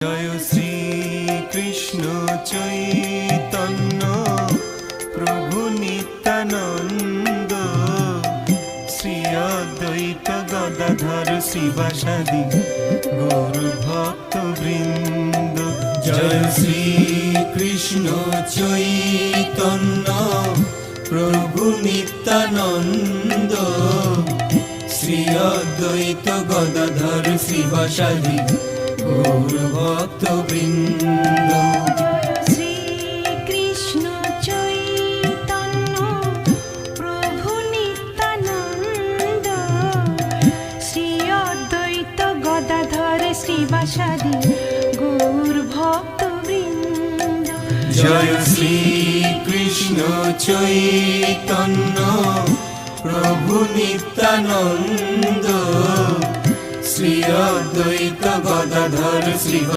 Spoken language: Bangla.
জয় শ্রী কৃষ্ণ চৈতন্য প্রভু নিত্যানন্দ, শ্রী অদ্বৈত গদাধর শিবাসাদি গৌর ভক্ত বৃন্দ। জয় শ্রী কৃষ্ণ চৈতন্য প্রভু নিত্যানন্দ, শ্রী অদ্বৈত গদাধর শিবাসাদি গৌর ভক্ত বৃন্দ। শ্রী কৃষ্ণ চৈতন্য প্রভু নিত্যানন্দ, শ্রী অদ্বৈত গদাধর শ্রীবাসাদি গৌর ভক্ত বৃন্দ। জয় শ্রী কৃষ্ণ চৈতন্য প্রভু নিত্যানন্দ, শ্রী অদ্বৈত গদাধর শ্রীবাসাদি